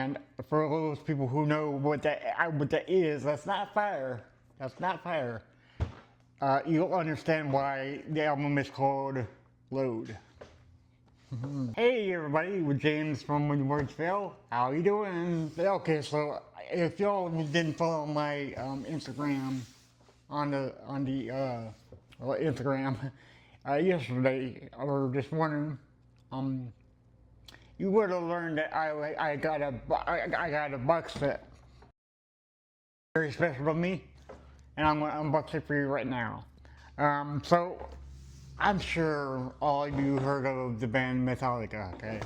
And for those people who know what that is, that's not fire. That's not fire. You'll understand why the album is called Load. Hey everybody, with James from When Words Fail. How you doing? Okay, so if y'all didn't follow my Instagram on the Instagram yesterday or this morning, you would have learned that I got a box set very special to me, and I'm gonna unbox it for you right now. So I'm sure all of you heard of the band Metallica, okay?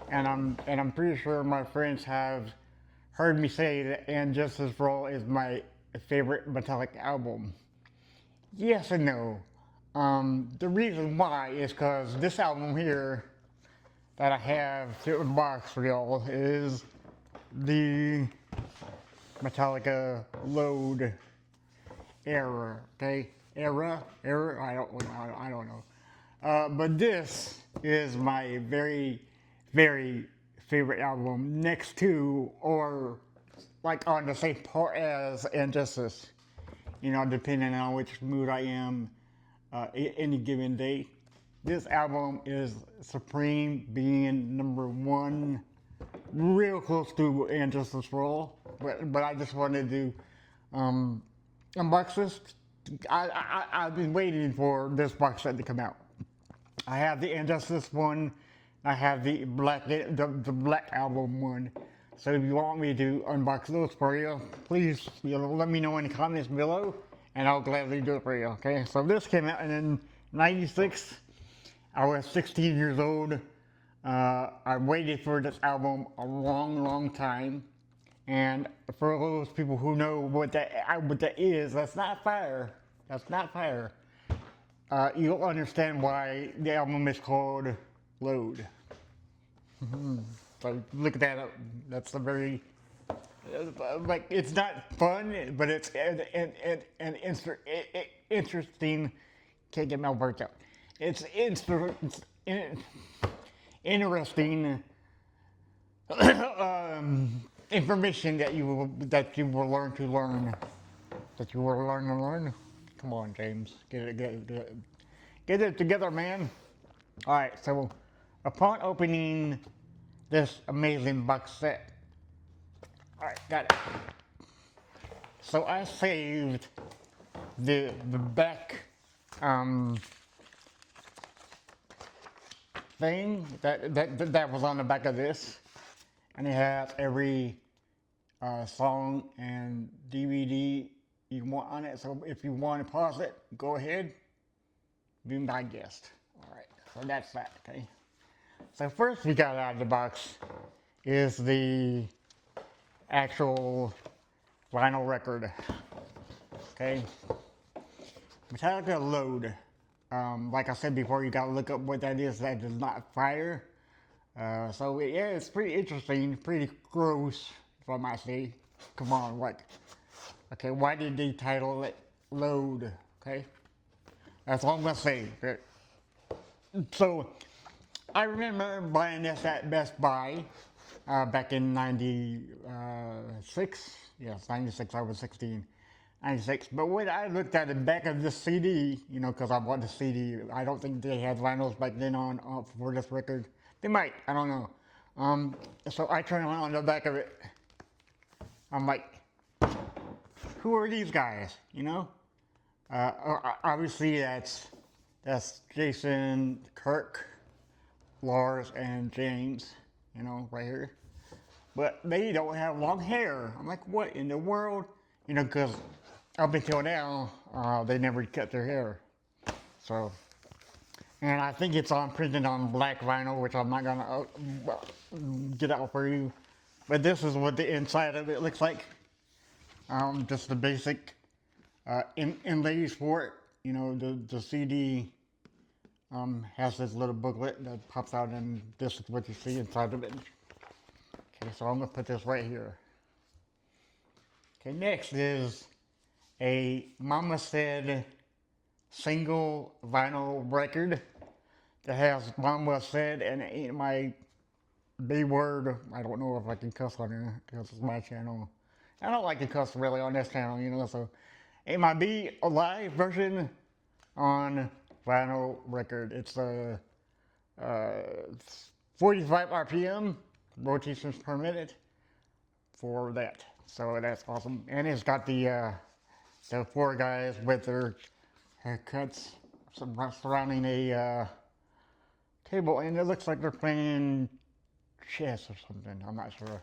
And I'm pretty sure my friends have heard me say that And Justice for All is my favorite Metallica album. Yes and no. The reason why is because this album here that I have to unbox for y'all is the Metallica Load Era, okay? Era, I don't know. But this is my very, very favorite album, next to or like on the same part as Injustice. You know, depending on which mood I am any given day. This album is supreme, being number one, real close to Injustice for All. But I just wanted to unbox this. I've been waiting for this box set to come out. I have the Injustice one. I have the Black Album one. So if you want me to unbox those for you, please let me know in the comments below, and I'll gladly do it for you. Okay. So this came out in '96. I was 16 years old. I waited for this album a long, long time. And for those people who know what that is, that's not fire. That's not fire. You'll understand why the album is called Load. So look that up. That's a very like, it's not fun, but it's an interesting. Can't get my words out. It's interesting information that you will learn to learn. That you will learn to learn. Come on, James, get it together, man. All right, so upon opening this amazing box set, all right, got it. So I saved the back thing that was on the back of this, and it has every song and DVD you want on it. So if you want to pause it, go ahead, be my guest. All right, so that's that. Okay. So first we got out of the box is the actual vinyl record. Okay. Metallica Load. Like I said before, you gotta look up what that is. That is not fire. So yeah, it's pretty interesting, pretty gross, if I might say. Come on, what? Okay, why did they title it Load? Okay, that's all I'm gonna say. Okay. So I remember buying this at Best Buy back in '96. Yes, '96. I was 16. '96. But when I looked at the back of this CD, you know, because I bought the CD, I don't think they had vinyls back then on for this record. They might, I don't know. So I turned on the back of it. I'm like, who are these guys? You know? Obviously that's Jason, Kirk, Lars, and James. You know, right here. But they don't have long hair. I'm like, what in the world? You know, because up until now, they never cut their hair. So. And I think it's printed on black vinyl, which I'm not gonna get out for you. But this is what the inside of it looks like. Just the basic inlays for it. You know, the CD has this little booklet that pops out, and this is what you see inside of it. Okay, so I'm gonna put this right here. Okay, next is a Mama Said single vinyl record that has Mama Said and Ain't My B word. I don't know if I can cuss on it because it's my channel. I don't like to cuss really on this channel, you know, so it might be a live version on vinyl record. It's a 45 RPM, rotations per minute for that. So that's awesome. And it's got the four guys with their haircuts surrounding a table, and it looks like they're playing chess or something. I'm not sure,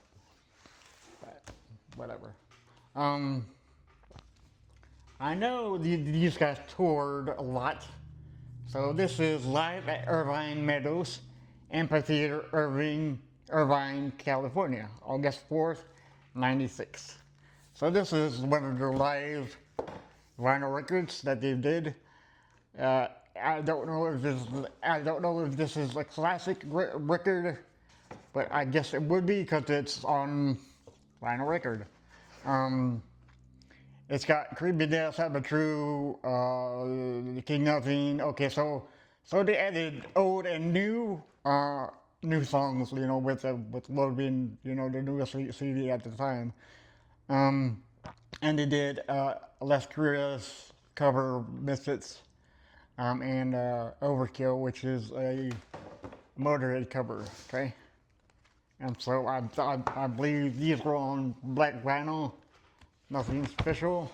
but whatever. I know these guys toured a lot. So this is live at Irvine Meadows Amphitheater, Irvine, California, August 4th, 96. So this is one of their live vinyl records that they did. I don't know if this is a classic record, but I guess it would be because it's on vinyl record. It's got Creepy Death, Sabbath True, King Nothing. Okay, so they added old and new songs, you know, with Load being, you know, the newest CD at the time. And they did Les Curious cover Misfits, and Overkill, which is a Motorhead cover. Okay, and so I believe these were on black vinyl. Nothing special.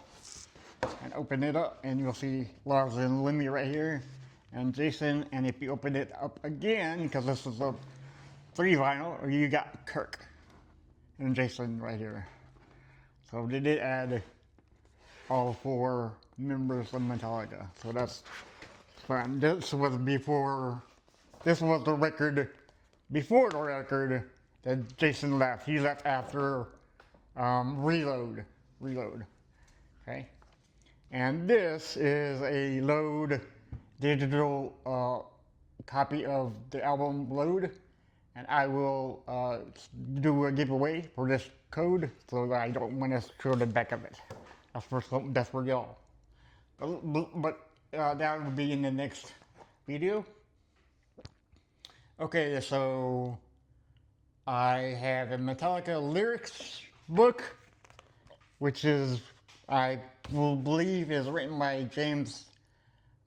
And open it up and you'll see Lars and Lemmy right here and Jason. And if you open it up again, because this is a 3 vinyl, you got Kirk and Jason right here. So they did add all 4 members of Metallica. So that's fun. This was the record before the record that Jason left. He left after Reload. Okay, and this is a Load digital copy of the album Load, and I will do a giveaway for this code, so that I don't want to show the back of it. That's for y'all. But that will be in the next video. Okay, so I have a Metallica lyrics book, which is, I will believe, is written by James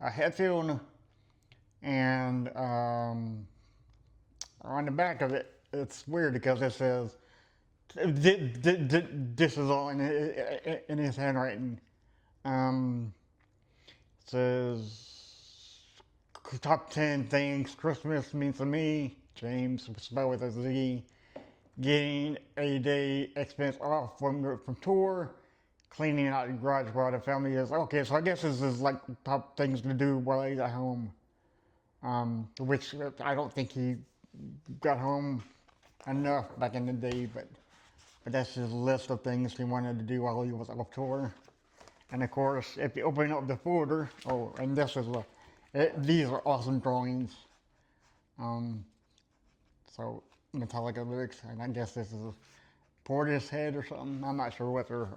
Hetfield, and on the back of it, it's weird because it says, this is all in his handwriting. It says, top 10 things Christmas means to me, James, spelled with a Z, getting a day expense off from tour, cleaning out the garage while the family is. Okay, so I guess this is like top things to do while he's at home. Which I don't think he got home enough back in the day, but that's his list of things he wanted to do while he was off tour. And of course, if you open up the folder, oh, and this is these are awesome drawings. So Metallica lyrics, and I guess this is Portishead or something. I'm not sure what they're.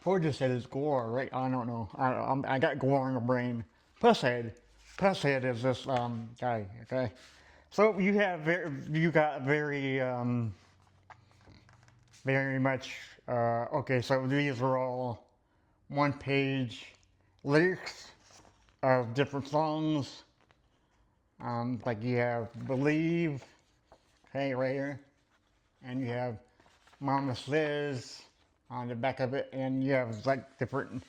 Portishead is Gore, right? I don't know. I got Gore in the brain. Pusshead is this guy. Okay, so you got very much. Okay, so these are all 1-page lyrics of different songs. Like you have Believe, okay, right here, and you have Mama Says on the back of it, and you have like different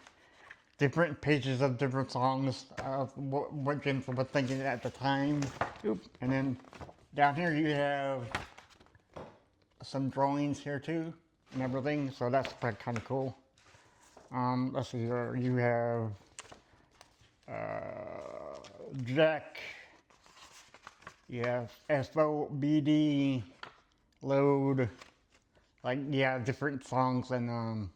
pages of different songs of what James was thinking at the time. And then down here you have some drawings here too and everything, so that's kind of cool. Let's see here, you have Jack. You have FOBD, Load, like, yeah, different songs, and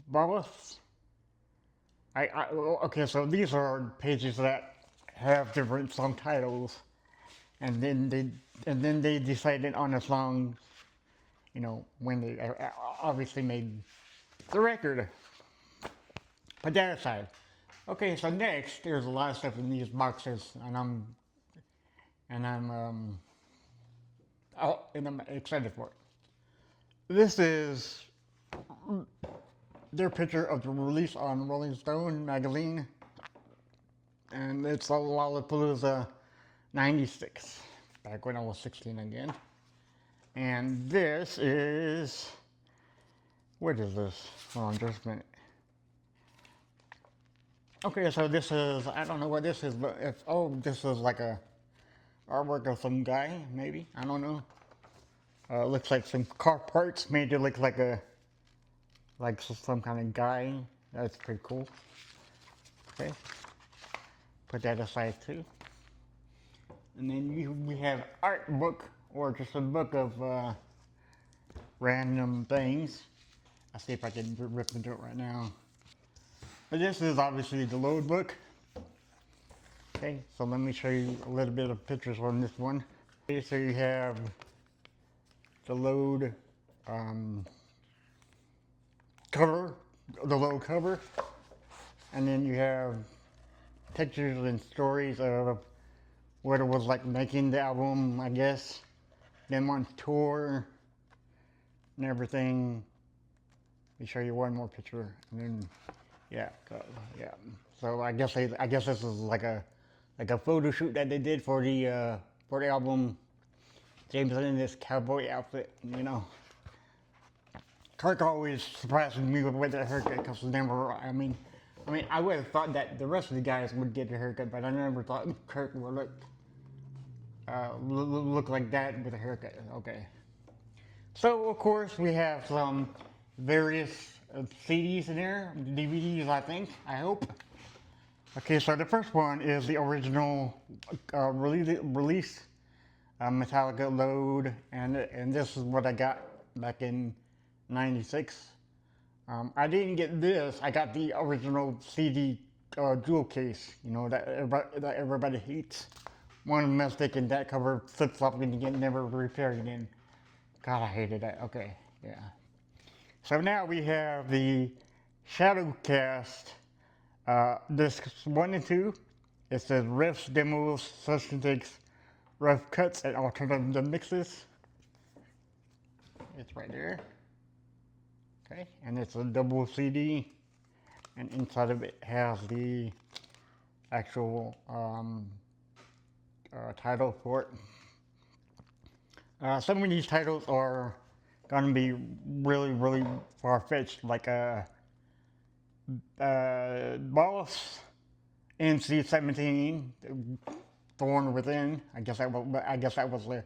bubbles. Okay, so these are pages that have different song titles, and then they decided on a song, you know, when they obviously made the record. Put that aside. Okay, so next, there's a lot of stuff in these boxes, and and I'm excited for it. This is their picture of the release on Rolling Stone magazine, and it's a Lollapalooza '96, back when I was 16 again. And this is, what is this? Hold on just a minute. Okay, so this is, I don't know what this is, but it's, oh, this is like a artwork of some guy, maybe, I don't know. Looks like some car parts made to look like some kind of guy. That's pretty cool. Okay, put that aside too. And then we have art book, or just a book of random things. I'll see if I can rip into it right now. But this is obviously the load book. Okay, so let me show you a little bit of pictures on this one. Okay, so you have the load cover, the load cover, and then you have pictures and stories of what it was like making the album, I guess, them on tour and everything. Let me show you one more picture, and then yeah. So I guess this is like a photo shoot that they did for the album. James in this cowboy outfit, you know. Kirk always surprises me with that haircut because never. I mean, I would have thought that the rest of the guys would get a haircut, but I never thought Kirk would look like that with a haircut. Okay. So of course we have some various CDs in there, DVDs, I think. I hope. Okay, so the first one is the original release, Metallica Load, and this is what I got back in '96. I didn't get this. I got the original CD jewel case. You know that everybody hates. One mistake in that cover flips up and again, never repaired again. God, I hated that. Okay, yeah. So now we have the Shadowcast discs 1 and 2. It says riffs, demos, session takes, rough cuts, and alternative mixes. It's right there. Okay, and it's a double CD, and inside of it has the actual title for it. Some of these titles are gonna be really far-fetched, like Boss, NC-17, Thorn Within. I guess that was the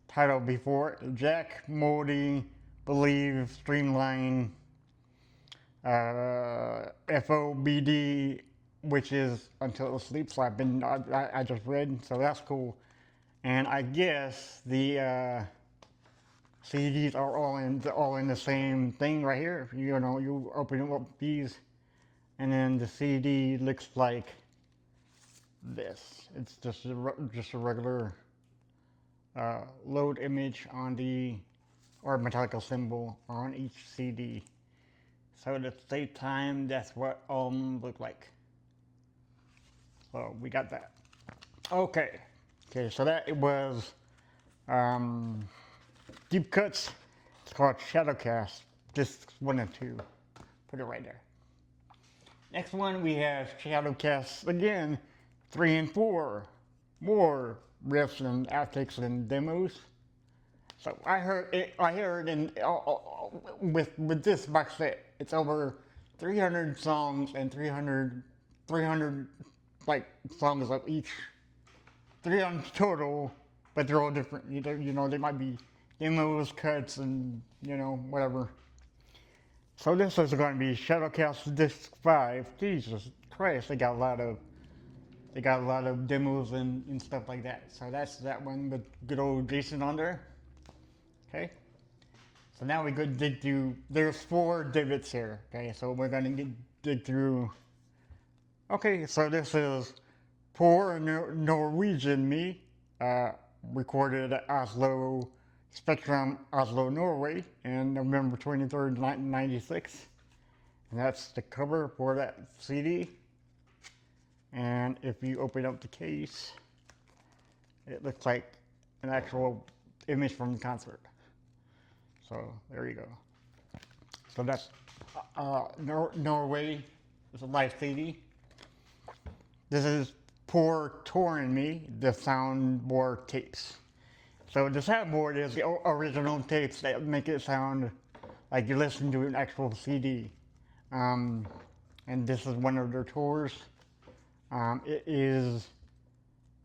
title before. Jack, Moldy, Believe, Streamline, FOBD, which is Until It Sleeps. I just read, so that's cool. And I guess the CDs are all in the same thing right here. You know, you open up these, and then the CD looks like this. It's just a regular load image on the or Metallica symbol on each CD. So to save time, that's what all look like. So we got that. Okay, so that it was deep cuts. It's called Shadowcast, discs 1 and 2. Put it right there. Next one we have Shadowcast again, 3 and 4. More riffs and outtakes and demos. So I heard in with this box set, it's over 300 songs and 300 like songs of each. 300 total, but they're all different. You know, they might be demos, cuts, and you know, whatever. So this is going to be Shadowcast Disc 5. Jesus Christ, they got a lot of demos and stuff like that. So that's that one with good old Jason on there. Okay. So now we go dig through. There's 4 divots here. Okay, so we're gonna dig through. Okay, so this is Poor Norwegian Me, recorded at Oslo Spectrum, Oslo, Norway, in November 23rd, 1996. And that's the cover for that CD. And if you open up the case, It looks like an actual image from the concert. So there you go. So that's Norway. It's a live CD. This is Poor Touring Me, the soundboard tapes. So the soundboard is the original tapes that make it sound like you're listening to an actual CD. And this is one of their tours. It is,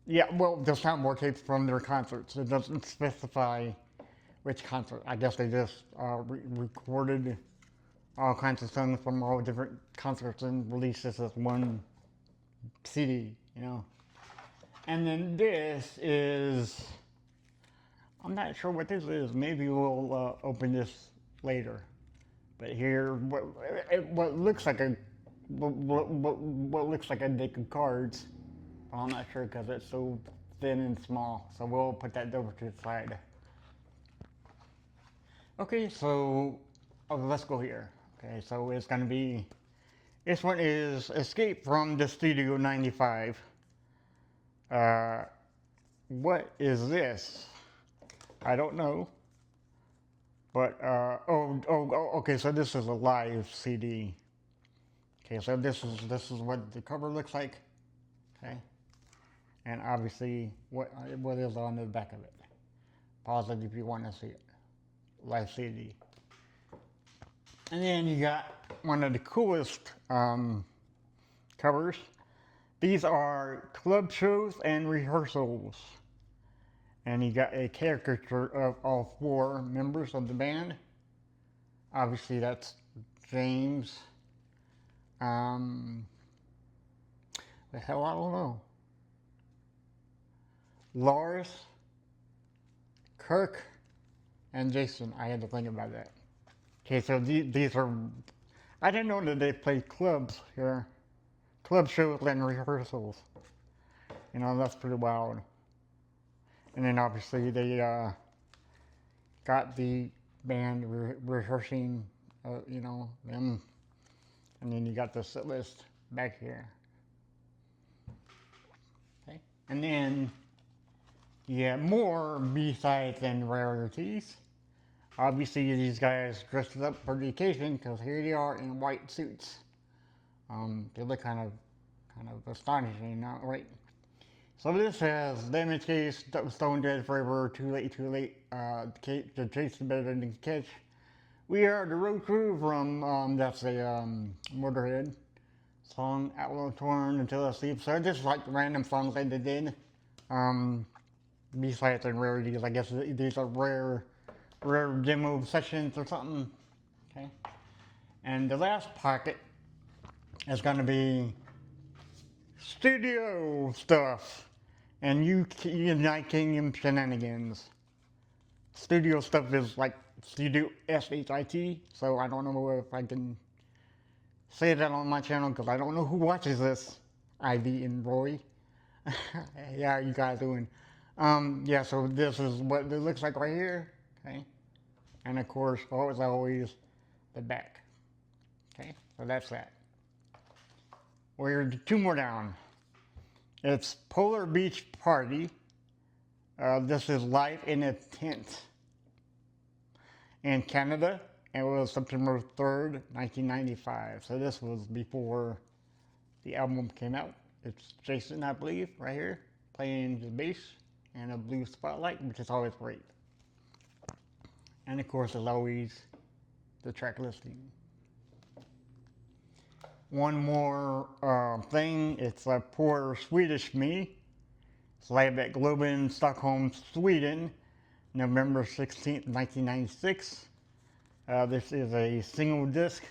yeah, well, the soundboard tapes from their concerts. It doesn't specify which concert. I guess they just recorded all kinds of songs from all different concerts and released this as one CD, you know. And then this is, I'm not sure what this is. Maybe we'll open this later. But here, what looks like a what looks like a deck of cards. Well, I'm not sure because it's so thin and small. So we'll put that over to the side. Okay, so let's go here. Okay, so it's gonna be, this one is Escape from the Studio 95. What is this? I don't know. But, okay, so this is a live CD. Okay, so this is what the cover looks like. Okay. And obviously what is on the back of it. Pause it if you want to see it. Live CD. And then you got one of the coolest covers. These are club shows and rehearsals. And you got a caricature of all 4 members of the band. Obviously that's James. The hell, I don't know. Lars, Kirk, and Jason. I had to think about that. Okay, so these are, I didn't know that they played clubs here. Club shows and rehearsals. You know, that's pretty wild. And then obviously they got the band rehearsing, you know, them. And then you got the set list back here. Okay. And then you have more B-sides and rarities. Obviously these guys dressed up for the occasion because here they are in white suits. They look kind of astonishing now, right? So this has Damage Case, Stone Dead Forever, Too Late, The Chase is Better Than the Catch. We Are the Road Crew from, that's a Motorhead song, Outlaw Torn, Until I Sleep. So just like random songs that they did. B-sides and rarities, I guess these are rare demo sessions or something. Okay. And the last pocket is going to be studio stuff and United Kingdom shenanigans. Studio stuff is like Studio SHIT, so I don't know if I can say that on my channel because I don't know who watches this. Ivy and Roy. Yeah, how you guys doing? Yeah, so this is what it looks like right here. Okay. And of course, as always, the back. Okay, so that's that. We're 2 more down. It's Polar Beach Party. This is live in a tent in Canada. It was September 3rd, 1995. So this was before the album came out. It's Jason, I believe, right here, playing the bass and a blue spotlight, which is always great. And of course, as always, the track listing. One more thing, it's Poor Swedish Me. It's live at Globen, Stockholm, Sweden, November 16th, 1996. This is a single disc,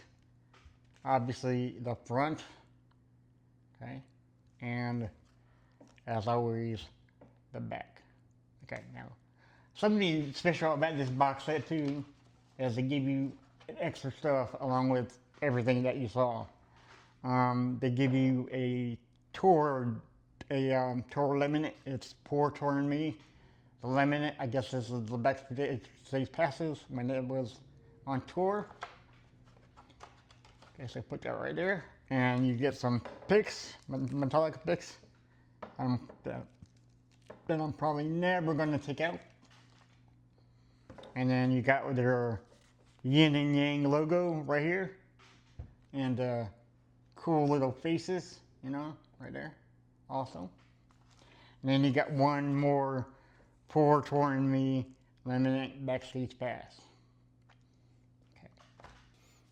obviously the front, okay, and as always, the back. Okay, now, something special about this box set too is they give you extra stuff along with everything that you saw. They give you a tour laminate. It's Poor Touring Me. The laminate, I guess this is the backstage passes when it was on tour. Okay, so put that right there. And you get some picks, Metallica picks. that I'm probably never going to take out. And then you got their yin and yang logo right here. And cool little faces, you know, right there. Awesome. And then you got one more Poor Touring Me Limited Backstage Pass.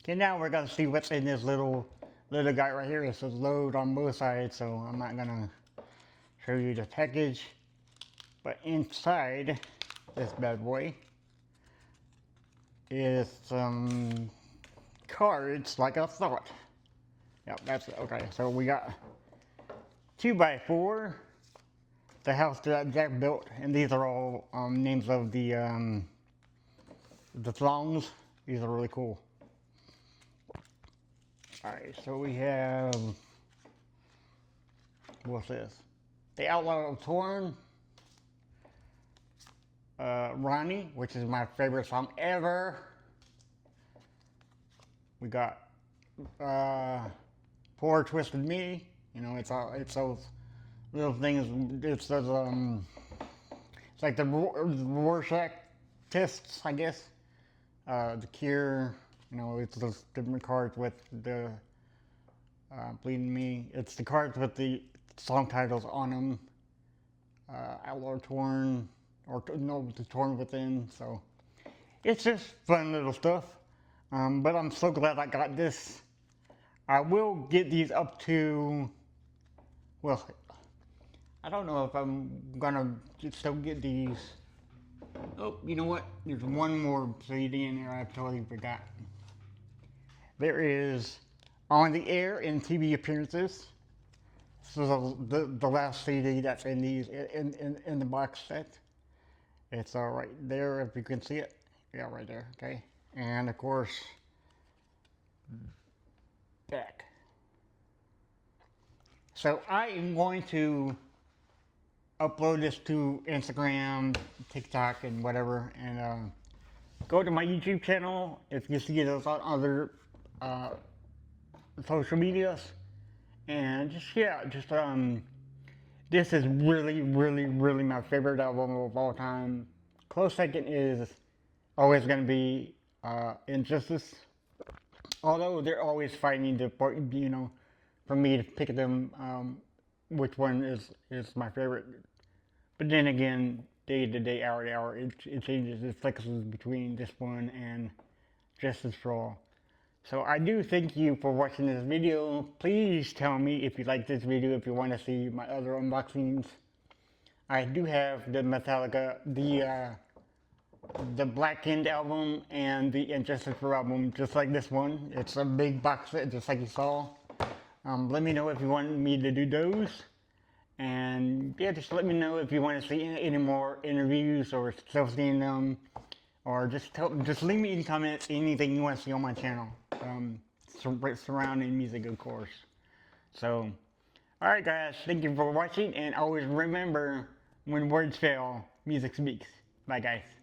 Okay, now we're gonna see what's in this little guy right here. It says load on both sides, so I'm not gonna show you the package. But inside this bad boy is some cards like I thought. Yep, that's it. Okay, so we got 2x4, the house that Jack built, and these are all names of the songs. These are really cool. Alright, so we have, what's this? The Outlaw of Torn, Ronnie, which is my favorite song ever. We got Poor Twisted Me, you know, it's those little things, it's like the Rorschach tests, I guess. The Cure, you know, it's those different cards with the Bleeding Me. It's the cards with the song titles on them. Outlaw Torn, or no, the Torn Within. So it's just fun little stuff. But I'm so glad I got this. I will get these up to, well, I don't know if I'm gonna still get these. Oh, you know what? There's one more CD in there I totally forgot. There is On the Air and TV Appearances. This is the last CD that's in these in the box set. It's right there if you can see it. Yeah, right there. Okay, and of course back. So I am going to upload this to Instagram, TikTok, and whatever, and go to my YouTube channel if you see those on other social medias, and just this is really my favorite album of all time. Close second is always going to be Injustice, although they're always fighting to, you know, for me to pick them, which one is my favorite. But then again, day to day, hour to hour, it changes, it flexibles between this one and Justice for All. So I do thank you for watching this video. Please tell me if you like this video, if you want to see my other unboxings. I do have the Metallica, the Blackened album and the Injustice for All album, just like this one. It's a big box set, just like you saw. Let me know if you want me to do those. And yeah, just let me know if you want to see any more interviews or still seeing them, or just leave me in comments anything you want to see on my channel, surrounding music, of course. So, alright guys, thank you for watching, and always remember, when words fail, music speaks. Bye guys.